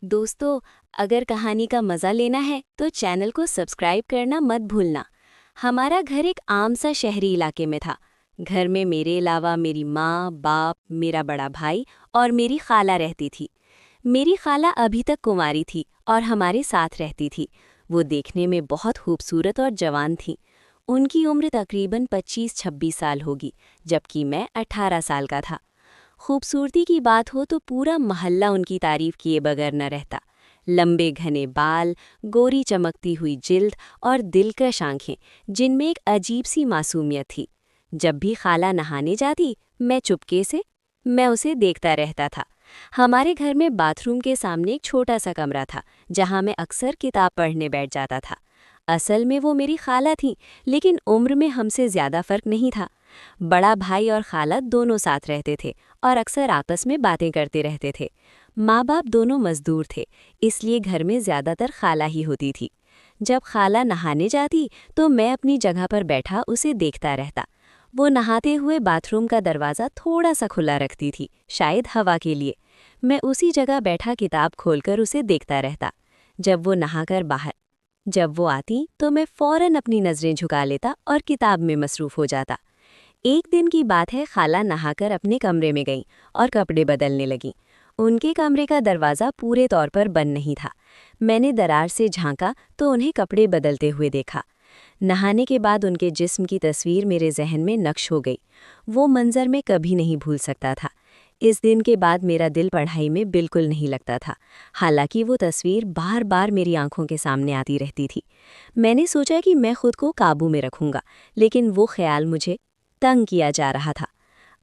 दोस्तों, अगर कहानी का मज़ा लेना है तो चैनल को सब्सक्राइब करना मत भूलना। हमारा घर एक आम सा शहरी इलाके में था। घर में मेरे अलावा मेरी माँ, बाप, मेरा बड़ा भाई और मेरी खाला रहती थी। मेरी खाला अभी तक कुंवारी थी और हमारे साथ रहती थी। वो देखने में बहुत खूबसूरत और जवान थी। उनकी उम्र तकरीबन 25-26 साल होगी, जबकि मैं 18 साल का था। खूबसूरती की बात हो तो पूरा मोहल्ला उनकी तारीफ किए बगैर न रहता। लंबे घने बाल, गोरी चमकती हुई जिल्द और दिलकश आंखें, जिनमें एक अजीब सी मासूमियत थी। जब भी खाला नहाने जाती, मैं उसे देखता रहता था। हमारे घर में बाथरूम के सामने एक छोटा सा कमरा था, जहां मैं अक्सर किताब पढ़ने बैठ जाता था। असल में वो मेरी खाला थी, लेकिन उम्र में हमसे ज़्यादा फर्क नहीं था। बड़ा भाई और खाला दोनों साथ रहते थे और अक्सर आपस में बातें करते रहते थे। माँ बाप दोनों मजदूर थे, इसलिए घर में ज़्यादातर खाला ही होती थी। जब खाला नहाने जाती तो मैं अपनी जगह पर बैठा उसे देखता रहता। वो नहाते हुए बाथरूम का दरवाज़ा थोड़ा सा खुला रखती थी, शायद हवा के लिए। मैं उसी जगह बैठा किताब खोलकर उसे देखता रहता। जब वो नहाकर बाहर जब वो आती तो मैं फ़ौरन अपनी नज़रें झुका लेता और किताब में मसरूफ़ हो जाता। एक दिन की बात है, खाला नहाकर अपने कमरे में गईं और कपड़े बदलने लगीं। उनके कमरे का दरवाज़ा पूरे तौर पर बंद नहीं था। मैंने दरार से झांका तो उन्हें कपड़े बदलते हुए देखा। नहाने के बाद उनके जिस्म की तस्वीर मेरे जहन में नक्श हो गई। वो मंजर मैं कभी नहीं भूल सकता था। इस दिन के बाद मेरा दिल पढ़ाई में बिल्कुल नहीं लगता था। हालांकि वो तस्वीर बार बार मेरी आंखों के सामने आती रहती थी। मैंने सोचा कि मैं खुद को काबू में रखूंगा, लेकिन वो ख्याल मुझे तंग किया जा रहा था।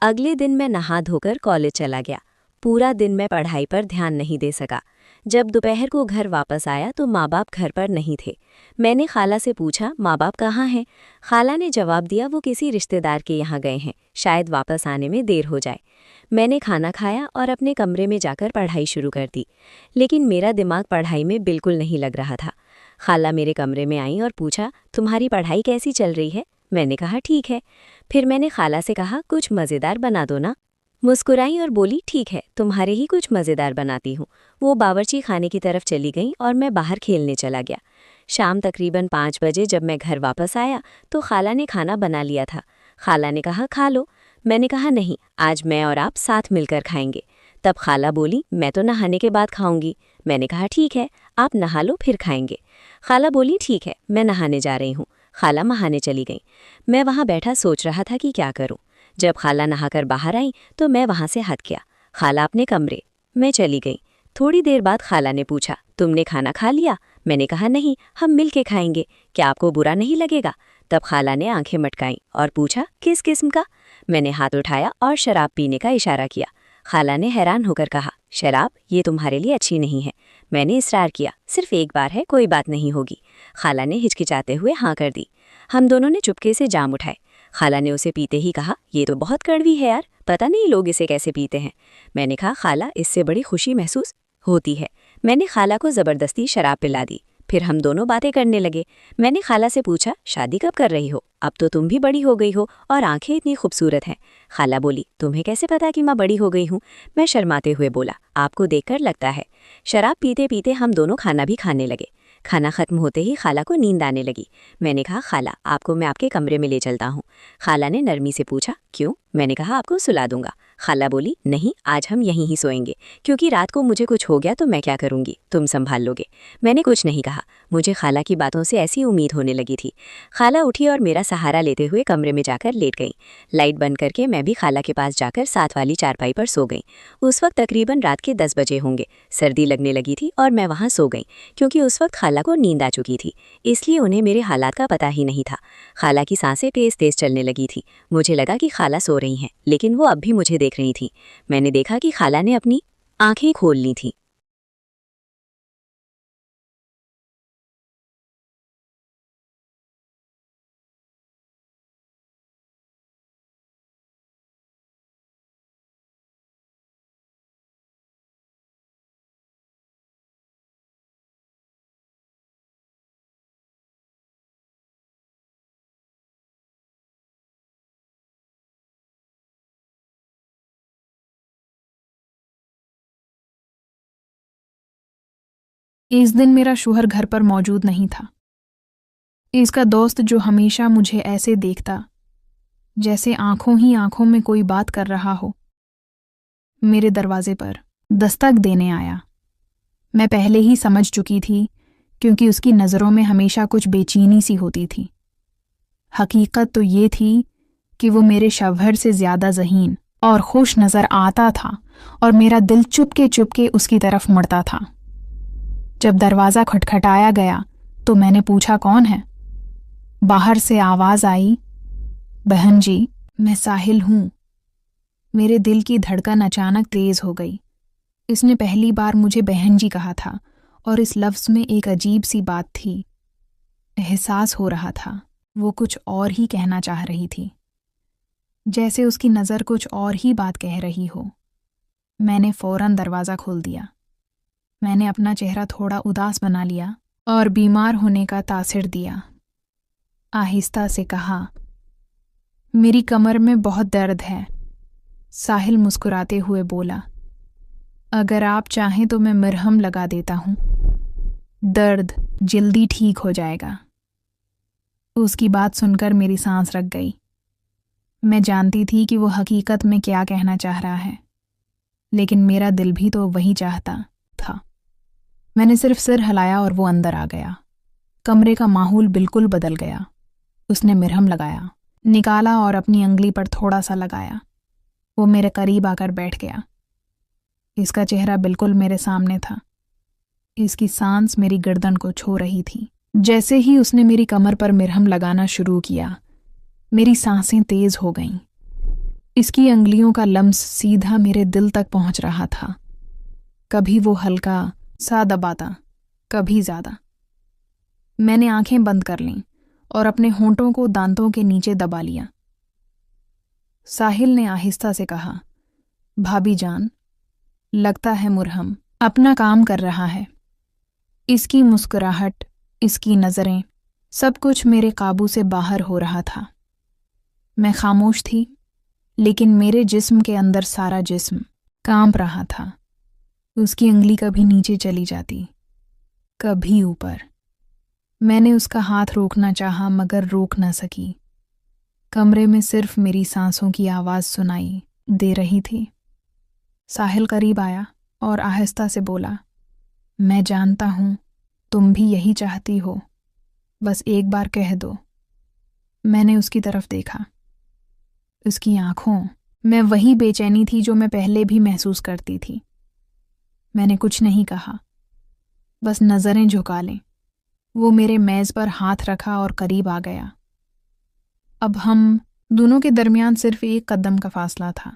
अगले दिन मैं नहा धोकर कॉलेज चला गया। पूरा दिन मैं पढ़ाई पर ध्यान नहीं दे सका। जब दोपहर को घर वापस आया तो माँ बाप घर पर नहीं थे। मैंने खाला से पूछा, माँ बाप कहाँ हैं? खाला ने जवाब दिया, वो किसी रिश्तेदार के यहाँ गए हैं, शायद वापस आने में देर हो जाए। मैंने खाना खाया और अपने कमरे में जाकर पढ़ाई शुरू कर दी, लेकिन मेरा दिमाग पढ़ाई में बिल्कुल नहीं लग रहा था। खाला मेरे कमरे में आई और पूछा, तुम्हारी पढ़ाई कैसी चल रही है? मैंने कहा, ठीक है। फिर मैंने खाला से कहा, कुछ मज़ेदार बना दो ना। मुस्कुराई और बोली, ठीक है, तुम्हारे ही कुछ मज़ेदार बनाती हूँ। वो बावर्ची खाने की तरफ चली गई और मैं बाहर खेलने चला गया। शाम तकरीबन 5 बजे जब मैं घर वापस आया तो खाला ने खाना बना लिया था। खाला ने कहा, खा लो। मैंने कहा, नहीं, आज मैं और आप साथ मिलकर खाएंगे। तब खाला बोली, मैं तो नहाने के बाद खाऊंगी। मैंने कहा, ठीक है, आप नहा लो फिर खाएंगे। खाला बोली, ठीक है, मैं नहाने जा रही हूँ। खाला नहाने चली गई। मैं वहाँ बैठा सोच रहा था कि क्या करूँ। जब खाला नहाकर बाहर आई तो मैं वहाँ से हट गया। खाला अपने कमरे, मैं चली गई। थोड़ी देर बाद खाला ने पूछा, तुमने खाना खा लिया? मैंने कहा, नहीं, हम मिल के खाएंगे, क्या आपको बुरा नहीं लगेगा? तब खाला ने आंखें मटकाईं और पूछा, किस किस्म का? मैंने हाथ उठाया और शराब पीने का इशारा किया। खाला ने हैरान होकर कहा, शराब, ये तुम्हारे लिए अच्छी नहीं है। मैंने इसरार किया, सिर्फ एक बार है, कोई बात नहीं होगी। खाला ने हिचकिचाते हुए हाँ कर दी। हम दोनों ने चुपके से जाम उठाए। खाला ने उसे पीते ही कहा, ये तो बहुत कड़वी है यार, पता नहीं लोग इसे कैसे पीते हैं। मैंने कहा, खाला, इससे बड़ी खुशी महसूस होती है। मैंने खाला को ज़बरदस्ती शराब पिला दी। फिर हम दोनों बातें करने लगे। मैंने खाला से पूछा, शादी कब कर रही हो? अब तो तुम भी बड़ी हो गई हो और आंखें इतनी खूबसूरत हैं। खाला बोली, तुम्हें कैसे पता कि मैं बड़ी हो गई हूँ? मैं शर्माते हुए बोला, आपको देखकर लगता है। शराब पीते पीते हम दोनों खाना भी खाने लगे। खाना खत्म होते ही खाला को नींद आने लगी। मैंने कहा, खाला, आपको मैं आपके कमरे में ले चलता हूँ। खाला ने नरमी से पूछा, क्यों? मैंने कहा, आपको सुला दूंगा। खाला बोली, नहीं, आज हम यहीं ही सोएंगे, क्योंकि रात को मुझे कुछ हो गया तो मैं क्या करूँगी, तुम संभाल लोगे। मैंने कुछ नहीं कहा। मुझे खाला की बातों से ऐसी उम्मीद होने लगी थी। खाला उठी और मेरा सहारा लेते हुए कमरे में जाकर लेट गई। लाइट बंद करके मैं भी खाला के पास जाकर साथ वाली चारपाई पर सो गई। उस वक्त तकरीबन रात के 10 बजे होंगे। सर्दी लगने लगी थी और मैं वहाँ सो गई, क्योंकि उस वक्त खाला को नींद आ चुकी थी, इसलिए उन्हें मेरे हालात का पता ही नहीं था। खाला की सांसें तेज तेज चलने लगी थी। मुझे लगा कि खाला सो रही हैं, लेकिन वो अब भी मुझे देख रही थी। मैंने देखा कि खाला ने अपनी आंखें खोल ली थीं। इस दिन मेरा शौहर घर पर मौजूद नहीं था। इसका दोस्त जो हमेशा मुझे ऐसे देखता जैसे आंखों ही आंखों में कोई बात कर रहा हो, मेरे दरवाजे पर दस्तक देने आया। मैं पहले ही समझ चुकी थी क्योंकि उसकी नज़रों में हमेशा कुछ बेचैनी सी होती थी। हकीकत तो ये थी कि वो मेरे शौहर से ज़्यादा ज़हीन और खुश नज़र आता था और मेरा दिल चुपके चुपके उसकी तरफ मुड़ता था। जब दरवाज़ा खटखटाया गया तो मैंने पूछा, कौन है? बाहर से आवाज़ आई, बहन जी, मैं साहिल हूँ। मेरे दिल की धड़कन अचानक तेज़ हो गई। इसने पहली बार मुझे बहन जी कहा था और इस लफ्ज़ में एक अजीब सी बात थी। एहसास हो रहा था वो कुछ और ही कहना चाह रही थी, जैसे उसकी नज़र कुछ और ही बात कह रही हो। मैंने फ़ौरन दरवाज़ा खोल दिया। मैंने अपना चेहरा थोड़ा उदास बना लिया और बीमार होने का तासिर दिया। आहिस्ता से कहा, मेरी कमर में बहुत दर्द है। साहिल मुस्कुराते हुए बोला, अगर आप चाहें तो मैं मरहम लगा देता हूँ, दर्द जल्दी ठीक हो जाएगा। उसकी बात सुनकर मेरी सांस रुक गई। मैं जानती थी कि वो हकीकत में क्या कहना चाह रहा है, लेकिन मेरा दिल भी तो वही चाहता था। मैंने सिर्फ सिर हिलाया और वो अंदर आ गया। कमरे का माहौल बिल्कुल बदल गया। उसने मरहम लगाया, निकाला और अपनी अंगली पर थोड़ा सा लगाया। वो मेरे करीब आकर बैठ गया। इसका चेहरा बिल्कुल मेरे सामने था। इसकी सांस मेरी गर्दन को छू रही थी। जैसे ही उसने मेरी कमर पर मरहम लगाना शुरू किया, मेरी सांसें तेज हो गईं। इसकी अंगलियों का लम्स सीधा मेरे दिल तक पहुंच रहा था। कभी वो हल्का सा दबाता, कभी ज़्यादा। मैंने आंखें बंद कर लीं और अपने होंठों को दांतों के नीचे दबा लिया। साहिल ने आहिस्ता से कहा, भाभी जान, लगता है मुरहम अपना काम कर रहा है। इसकी मुस्कुराहट, इसकी नज़रें, सब कुछ मेरे काबू से बाहर हो रहा था। मैं खामोश थी, लेकिन मेरे जिस्म के अंदर सारा जिस्म कांप रहा था। उसकी अंगली कभी नीचे चली जाती, कभी ऊपर। मैंने उसका हाथ रोकना चाहा मगर रोक न सकी। कमरे में सिर्फ मेरी सांसों की आवाज़ सुनाई दे रही थी। साहिल करीब आया और आहिस्ता से बोला, मैं जानता हूँ तुम भी यही चाहती हो, बस एक बार कह दो। मैंने उसकी तरफ देखा। उसकी आंखों में वही बेचैनी थी जो मैं पहले भी महसूस करती थी। मैंने कुछ नहीं कहा, बस नज़रें झुका लें। वो मेरे मेज़ पर हाथ रखा और करीब आ गया। अब हम दोनों के दरमियान सिर्फ एक कदम का फासला था।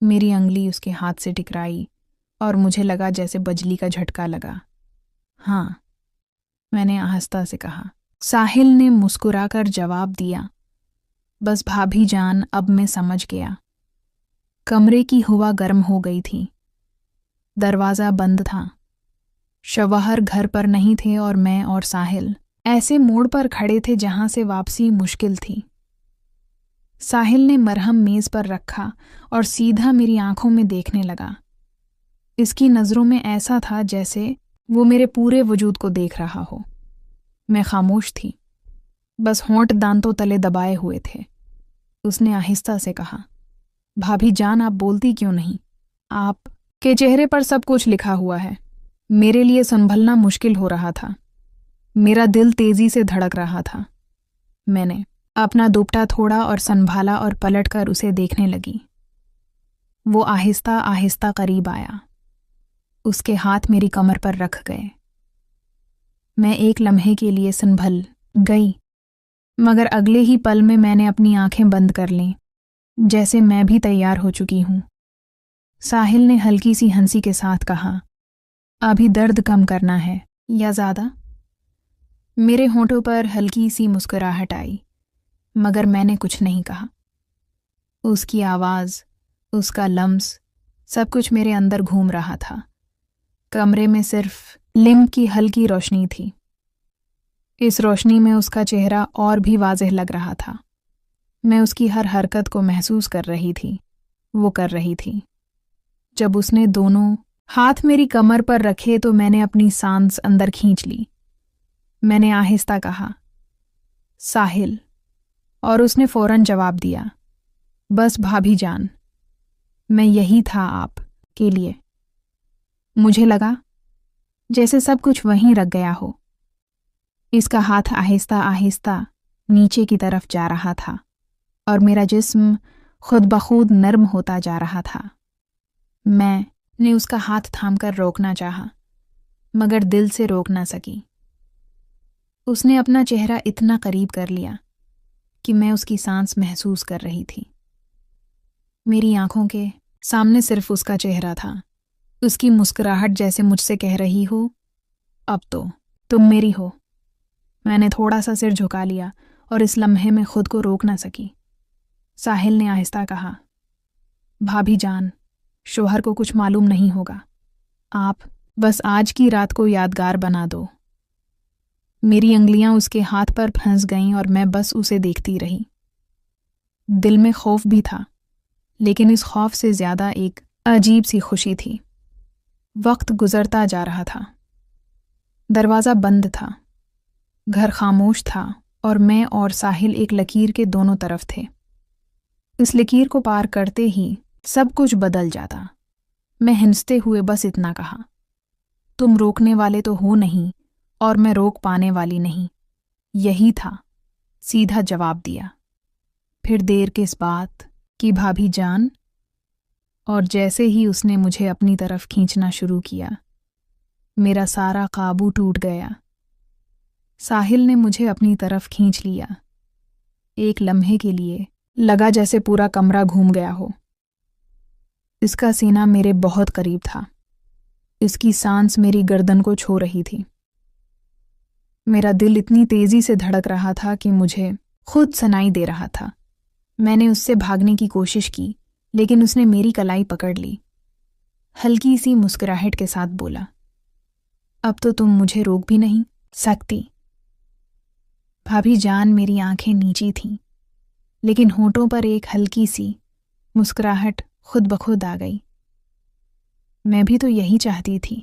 मेरी अंगली उसके हाथ से टकराई और मुझे लगा जैसे बिजली का झटका लगा। हाँ, मैंने आहिस्ता से कहा। साहिल ने मुस्कुराकर जवाब दिया, बस भाभी जान, अब मैं समझ गया। कमरे की हवा गर्म हो गई थी। दरवाज़ा बंद था। शौहर घर पर नहीं थे और मैं और साहिल ऐसे मोड़ पर खड़े थे जहां से वापसी मुश्किल थी। साहिल ने मरहम मेज़ पर रखा और सीधा मेरी आंखों में देखने लगा। इसकी नज़रों में ऐसा था जैसे वो मेरे पूरे वजूद को देख रहा हो। मैं खामोश थी, बस होंठ दांतों तले दबाए हुए थे। उसने आहिस्ता से कहा, भाभी जान, आप बोलती क्यों नहीं? आप के चेहरे पर सब कुछ लिखा हुआ है। मेरे लिए संभलना मुश्किल हो रहा था। मेरा दिल तेजी से धड़क रहा था। मैंने अपना दुपट्टा थोड़ा और संभाला और पलटकर उसे देखने लगी। वो आहिस्ता आहिस्ता करीब आया। उसके हाथ मेरी कमर पर रख गए। मैं एक लम्हे के लिए संभल गई, मगर अगले ही पल में मैंने अपनी आंखें बंद कर लीं, जैसे मैं भी तैयार हो चुकी हूँ। साहिल ने हल्की सी हंसी के साथ कहा, अभी दर्द कम करना है या ज़्यादा? मेरे होंठों पर हल्की सी मुस्कुराहट आई, मगर मैंने कुछ नहीं कहा। उसकी आवाज़, उसका लम्स, सब कुछ मेरे अंदर घूम रहा था। कमरे में सिर्फ लिम्ब की हल्की रोशनी थी। इस रोशनी में उसका चेहरा और भी वाज़ेह लग रहा था। मैं उसकी हर हरकत को महसूस कर रही थी। वो कर रही थी। जब उसने दोनों ہاتھ میری کمر پر رکھے تو میں نے اپنی سانس اندر کھینچ لی۔ میں نے آہستہ کہا، ساحل، اور اس نے فوراً جواب دیا، بس بھابھی جان، میں یہی تھا آپ کے لیے۔ مجھے لگا جیسے سب کچھ وہیں رک گیا ہو۔ اس کا ہاتھ آہستہ آہستہ نیچے کی طرف جا رہا تھا اور میرا جسم خود بخود نرم ہوتا جا رہا تھا۔ میں نے اس کا ہاتھ تھام کر روکنا چاہا، مگر دل سے روک نہ سکی۔ اس نے اپنا چہرہ اتنا قریب کر لیا کہ میں اس کی سانس محسوس کر رہی تھی۔ میری آنکھوں کے سامنے صرف اس کا چہرہ تھا، اس کی مسکراہٹ جیسے مجھ سے کہہ رہی ہو، اب تو تم میری ہو۔ میں نے تھوڑا سا سر جھکا لیا اور اس لمحے میں خود کو روک نہ سکی۔ ساحل نے آہستہ کہا، بھابھی جان، شوہر کو کچھ معلوم نہیں ہوگا، آپ بس آج کی رات کو یادگار بنا دو۔ میری انگلیاں اس کے ہاتھ پر پھنس گئیں اور میں بس اسے دیکھتی رہی۔ دل میں خوف بھی تھا، لیکن اس خوف سے زیادہ ایک عجیب سی خوشی تھی۔ وقت گزرتا جا رہا تھا، دروازہ بند تھا، گھر خاموش تھا اور میں اور ساحل ایک لکیر کے دونوں طرف تھے۔ اس لکیر کو پار کرتے ہی سب کچھ بدل جاتا۔ میں ہنستے ہوئے بس اتنا کہا، تم روکنے والے تو ہو نہیں اور میں روک پانے والی نہیں۔ یہی تھا، سیدھا جواب دیا۔ پھر دیر کس بات کی بھابھی جان، اور جیسے ہی اس نے مجھے اپنی طرف کھینچنا شروع کیا، میرا سارا قابو ٹوٹ گیا۔ ساحل نے مجھے اپنی طرف کھینچ لیا۔ ایک لمحے کے لیے لگا جیسے پورا کمرہ گھوم گیا ہو۔ اس کا سینہ میرے بہت قریب تھا، اس کی سانس میری گردن کو چھو رہی تھی۔ میرا دل اتنی تیزی سے دھڑک رہا تھا کہ مجھے خود سنائی دے رہا تھا۔ میں نے اس سے بھاگنے کی کوشش کی، لیکن اس نے میری کلائی پکڑ لی۔ ہلکی سی مسکراہٹ کے ساتھ بولا، اب تو تم مجھے روک بھی نہیں سکتی۔ بھابھی جان، میری آنکھیں نیچی تھیں، لیکن ہونٹوں پر ایک ہلکی سی مسکراہٹ خود بخود آ گئی۔ میں بھی تو یہی چاہتی تھی،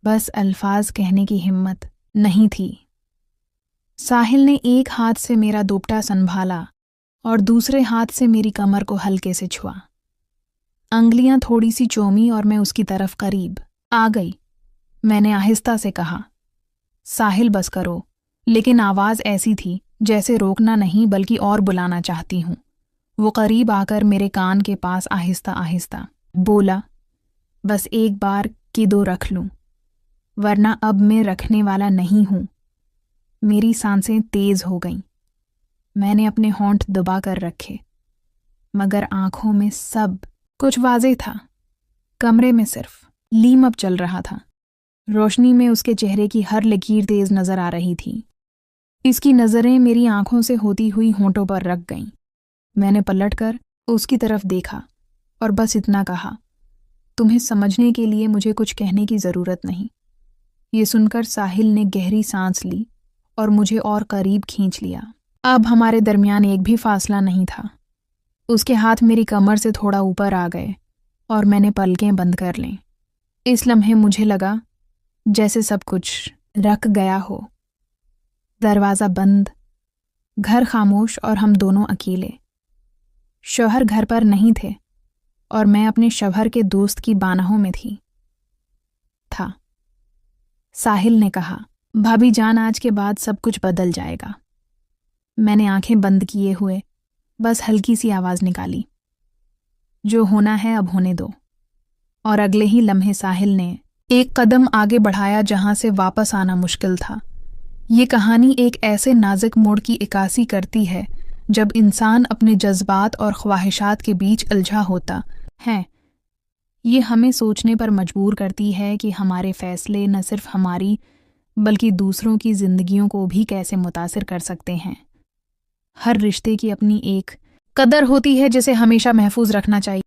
بس الفاظ کہنے کی ہمت نہیں تھی۔ ساحل نے ایک ہاتھ سے میرا دوپٹہ سنبھالا اور دوسرے ہاتھ سے میری کمر کو ہلکے سے چھوا۔ انگلیاں تھوڑی سی چومی اور میں اس کی طرف قریب آ گئی۔ میں نے آہستہ سے کہا، ساحل بس کرو، لیکن آواز ایسی تھی جیسے روکنا نہیں بلکہ اور بلانا چاہتی ہوں۔ وہ قریب آ کر میرے کان کے پاس آہستہ آہستہ بولا، بس ایک بار کی دو رکھ لوں، ورنہ اب میں رکھنے والا نہیں ہوں۔ میری سانسیں تیز ہو گئیں۔ میں نے اپنے ہونٹ دبا کر رکھے، مگر آنکھوں میں سب کچھ واضح تھا۔ کمرے میں صرف لیم اپ چل رہا تھا۔ روشنی میں اس کے چہرے کی ہر لکیر تیز نظر آ رہی تھی۔ اس کی نظریں میری آنکھوں سے ہوتی ہوئی ہونٹوں پر رک گئیں۔ میں نے پلٹ کر اس کی طرف دیکھا اور بس اتنا کہا، تمہیں سمجھنے کے لیے مجھے کچھ کہنے کی ضرورت نہیں۔ یہ سن کر ساحل نے گہری سانس لی اور مجھے اور قریب کھینچ لیا۔ اب ہمارے درمیان ایک بھی فاصلہ نہیں تھا۔ اس کے ہاتھ میری کمر سے تھوڑا اوپر آ گئے اور میں نے پلکیں بند کر لیں۔ اس لمحے مجھے لگا جیسے سب کچھ رک گیا ہو۔ دروازہ بند، گھر خاموش اور ہم دونوں اکیلے۔ شوہر گھر پر نہیں تھے اور میں اپنے شوہر کے دوست کی بانہوں میں تھا۔ ساحل نے کہا، بھابھی جان، آج کے بعد سب کچھ بدل جائے گا۔ میں نے آنکھیں بند کیے ہوئے بس ہلکی سی آواز نکالی، جو ہونا ہے اب ہونے دو۔ اور اگلے ہی لمحے ساحل نے ایک قدم آگے بڑھایا جہاں سے واپس آنا مشکل تھا۔ یہ کہانی ایک ایسے نازک موڑ کی عکاسی کرتی ہے جب انسان اپنے جذبات اور خواہشات کے بیچ الجھا ہوتا ہے۔ یہ ہمیں سوچنے پر مجبور کرتی ہے کہ ہمارے فیصلے نہ صرف ہماری بلکہ دوسروں کی زندگیوں کو بھی کیسے متاثر کر سکتے ہیں۔ ہر رشتے کی اپنی ایک قدر ہوتی ہے جسے ہمیشہ محفوظ رکھنا چاہیے۔